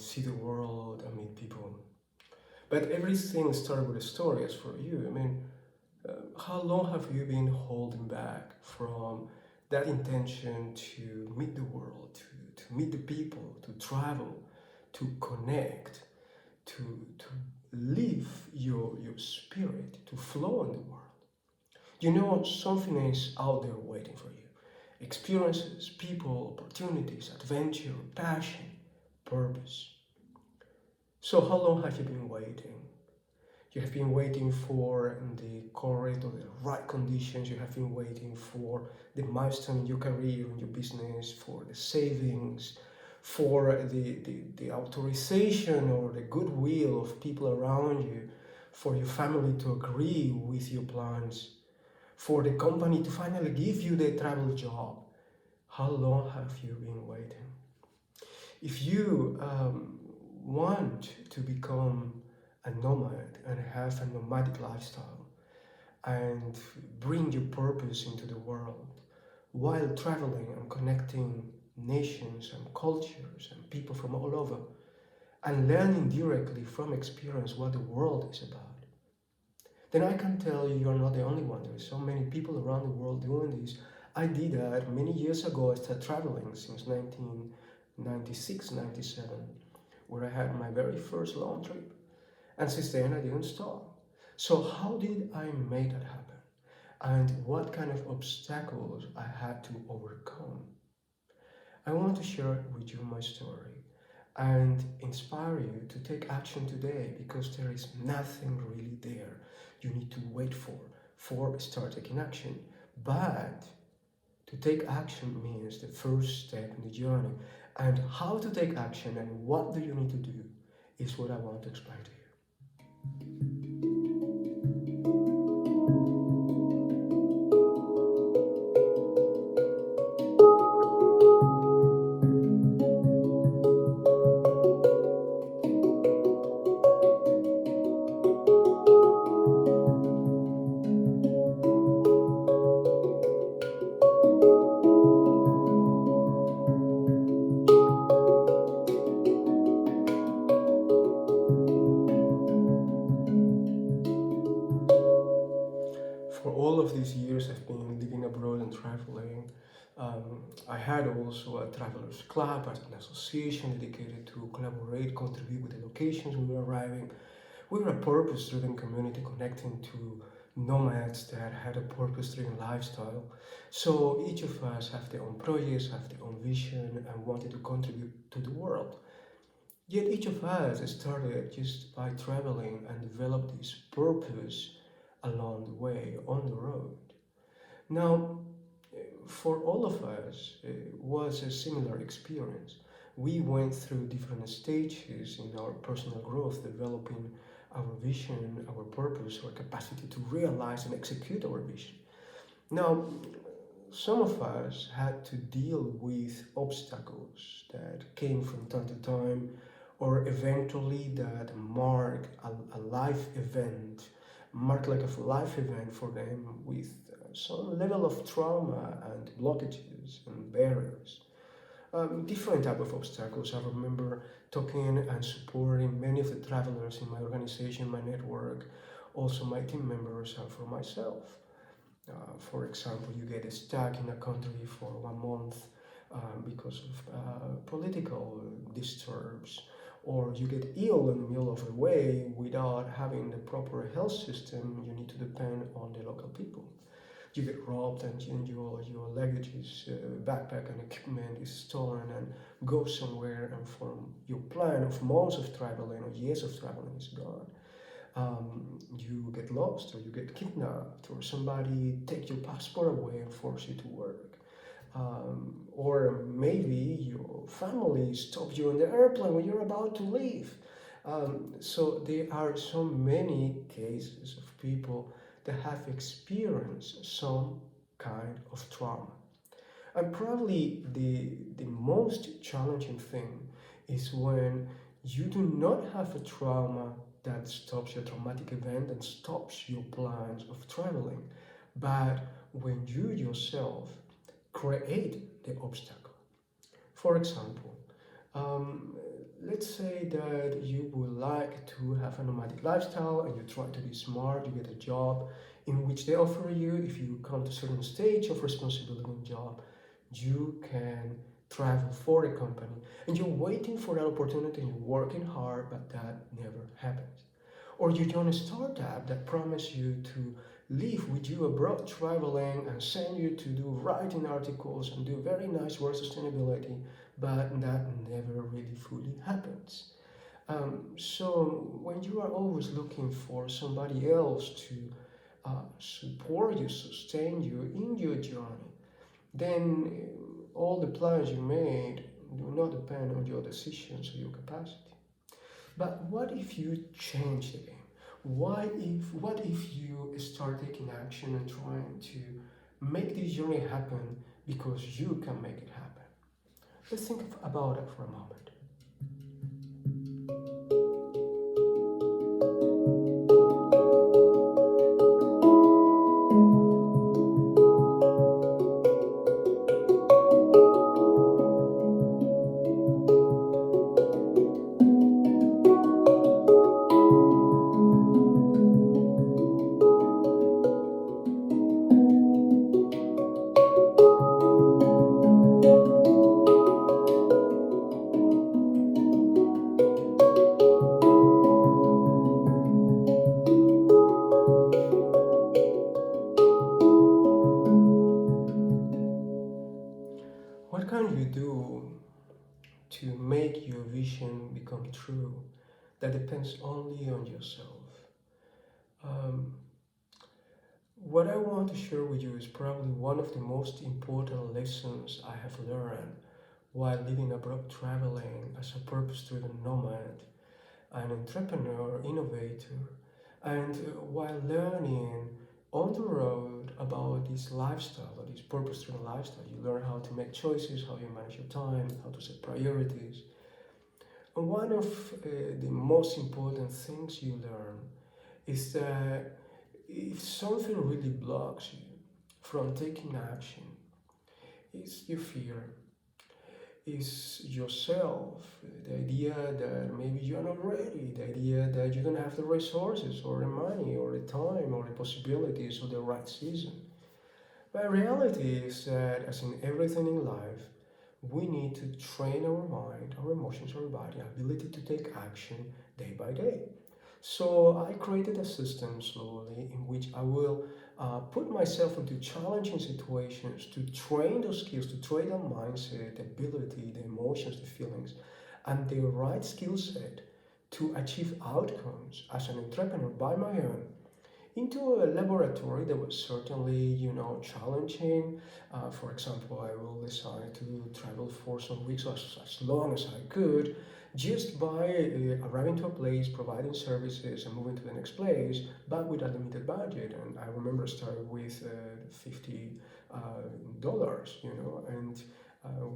see the world and meet people. But everything started with a story. As for you, I mean, how long have you been holding back from that intention to meet the world, to meet the people, to travel, to connect, to live your spirit, to flow in the world? You know, something is out there waiting for you. Experiences, people, opportunities, adventure, passion, purpose. So how long have you been waiting? You have been waiting for the correct or the right conditions. You have been waiting for the milestone in your career, in your business, for the savings, for the authorization or the goodwill of people around you, for your family to agree with your plans, for the company to finally give you the travel job. How long have you been waiting? If you want to become a nomad and have a nomadic lifestyle and bring your purpose into the world while traveling and connecting nations and cultures and people from all over and learning directly from experience what the world is about, then I can tell you you're not the only one. There are so many people around the world doing this. I did that many years ago. I started traveling since 1996, 97, where I had my very first long trip. And since then, I didn't stop. So how did I make that happen? And what kind of obstacles I had to overcome? I want to share with you my story and inspire you to take action today, because there is nothing really there you need to wait for start taking action. But to take action means the first step in the journey. And how to take action and what do you need to do is what I want to explain to you. For all of these years I've been living abroad and traveling, I had also a travelers club, an association dedicated to collaborate, contribute with the locations we were arriving. We were a purpose-driven community connecting to nomads that had a purpose-driven lifestyle. So each of us have their own projects, have their own vision, and wanted to contribute to the world. Yet each of us started just by traveling and developed this purpose along the way, on the road. Now, for all of us, it was a similar experience. We went through different stages in our personal growth, developing our vision, our purpose, our capacity to realize and execute our vision. Now, some of us had to deal with obstacles that came from time to time, or eventually that marked like a life event for them with some level of trauma and blockages and barriers. Different type of obstacles. I remember talking and supporting many of the travelers in my organization, my network, also my team members, and for myself. For example, you get stuck in a country for 1 month because of political disturbs, or you get ill in the middle of the way without having the proper health system. You need to depend on the local people. You get robbed and your luggage is backpack and equipment is stolen and go somewhere, and from your plan of months of traveling or years of traveling is gone. You get lost, or you get kidnapped, or somebody take your passport away and force you to work. Or maybe your family stops you in the airplane when you're about to leave. So there are so many cases of people that have experienced some kind of trauma. And probably the most challenging thing is when you do not have a trauma that stops your traumatic event and stops your plans of traveling, but when you yourself create the obstacle. For example, um, let's say that you would like to have a nomadic lifestyle and you try to be smart, you get a job in which they offer you, if you come to a certain stage of responsibility in job, you can travel for a company and you're waiting for that opportunity and you're working hard, but that never happens. Or you join a startup that promise you to live with you abroad traveling and send you to do writing articles and do very nice work sustainability, but that never really fully happens. So when you are always looking for somebody else to support you, sustain you in your journey, then all the plans you made do not depend on your decisions or your capacity. But what if you change the game? What if you start taking action and trying to make this journey happen because you can make it happen? Let's think about it for a moment. What can you do to make your vision become true that depends only on yourself? Um, what I want to share with you is probably one of the most important lessons I have learned while living abroad, traveling as a purpose-driven nomad, an entrepreneur, innovator, and while learning on the road about this lifestyle, this purpose-driven lifestyle, you learn how to make choices, how you manage your time, how to set priorities. And one of the most important things you learn is that if something really blocks you from taking action, it's your fear, is yourself, the idea that maybe you're not ready, the idea that you don't have the resources or the money or the time or the possibilities or the right season. But reality is that, as in everything in life, we need to train our mind, our emotions, our body, ability to take action day by day. So I created a system slowly in which I will put myself into challenging situations to train those skills, to train the mindset, the ability, the emotions, the feelings, and the right skill set to achieve outcomes as an entrepreneur by my own into a laboratory that was certainly, challenging. For example, I will decide to travel for some weeks, as long as I could, just by arriving to a place, providing services, and moving to the next place, but with a limited budget. And I remember starting with $50, and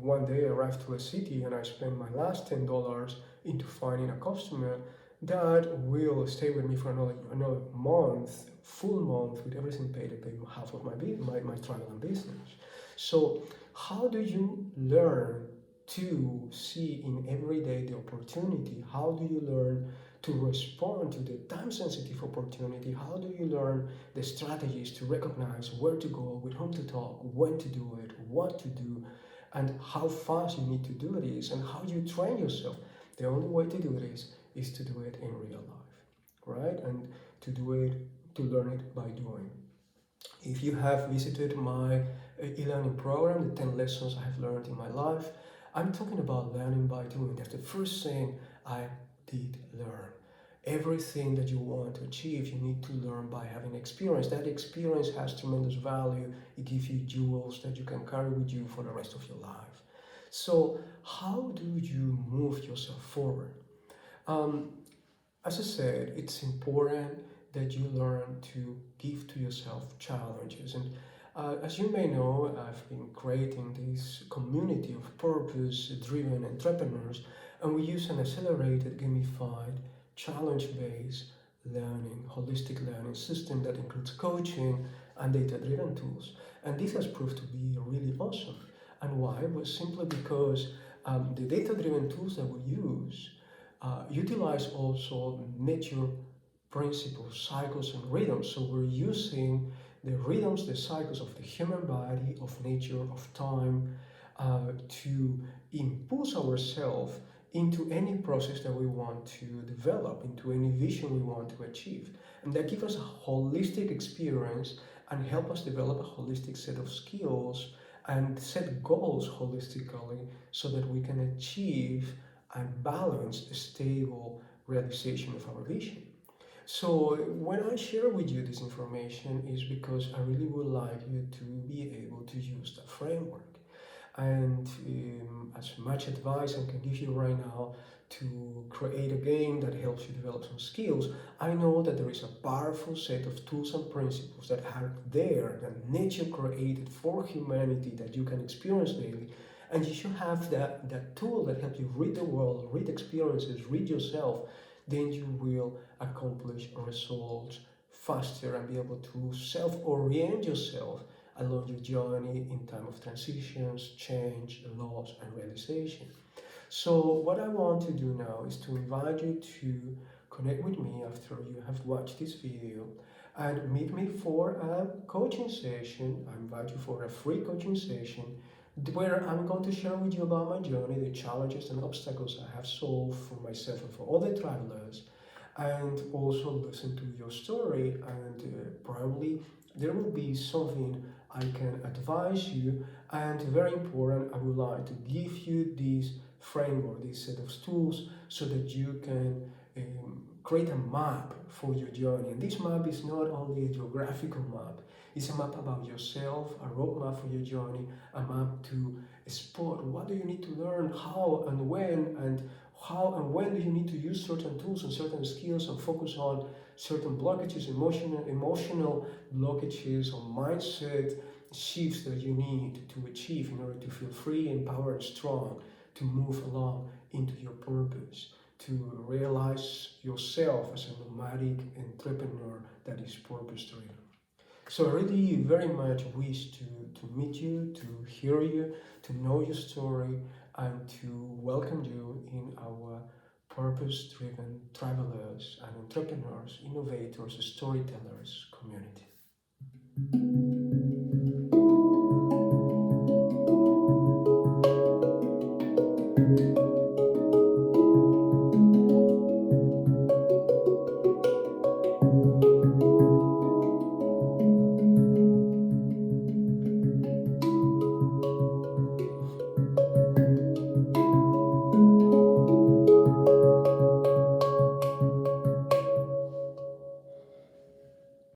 one day I arrived to a city and I spent my last $10 into finding a customer that will stay with me for another month, full month, with everything paid. I pay half of my travel and business. So how do you learn to see in every day the opportunity? How do you learn to respond to the time-sensitive opportunity? How do you learn the strategies to recognize where to go, with whom to talk, when to do it, what to do, and how fast you need to do this, and how you train yourself? The only way to do this is to do it in real life, right? And to do it, to learn it by doing. If you have visited my e-learning program, the 10 lessons I have learned in my life, I'm talking about learning by doing. That's the first thing I did learn. Everything that you want to achieve, you need to learn by having experience. That experience has tremendous value. It gives you jewels that you can carry with you for the rest of your life. So how do you move yourself forward? Um, as I said, it's important that you learn to give to yourself challenges. And as you may know, I've been creating this community of purpose-driven entrepreneurs, and we use an accelerated, gamified, challenge-based learning, holistic learning system that includes coaching and data-driven tools. And this has proved to be really awesome. And why? Well, simply because the data-driven tools that we use utilize also nature principles, cycles, and rhythms. So we're using the rhythms, the cycles of the human body, of nature, of time, to impulse ourselves into any process that we want to develop, into any vision we want to achieve. And that gives us a holistic experience and help us develop a holistic set of skills and set goals holistically so that we can achieve and balance a stable realization of our vision. So when I share with you this information is because I really would like you to be able to use that framework. And as much advice I can give you right now to create a game that helps you develop some skills, I know that there is a powerful set of tools and principles that are there, that nature created for humanity that you can experience daily. And you should have that tool that helps you read the world, read experiences, read yourself. Then you will accomplish results faster and be able to self-orient yourself along your journey in time of transitions, change, loss, and realization. So what I want to do now is to invite you to connect with me after you have watched this video and meet me for a coaching session. I invite you for a free coaching session where I'm going to share with you about my journey, the challenges and obstacles I have solved for myself and for other travelers, and also listen to your story, and probably there will be something I can advise you. And very important, I would like to give you this framework, this set of tools, so that you can create a map for your journey. And this map is not only a geographical map, it's a map about yourself, a roadmap for your journey, a map to spot what do you need to learn, how and when, and how and when do you need to use certain tools and certain skills and focus on certain blockages, emotional blockages or mindset shifts that you need to achieve in order to feel free, empowered, and strong to move along into your purpose, to realize yourself as a nomadic entrepreneur that is purpose driven. So I really very much wish to meet you, to hear you, to know your story, and to welcome you in our purpose-driven travelers and entrepreneurs, innovators, storytellers community.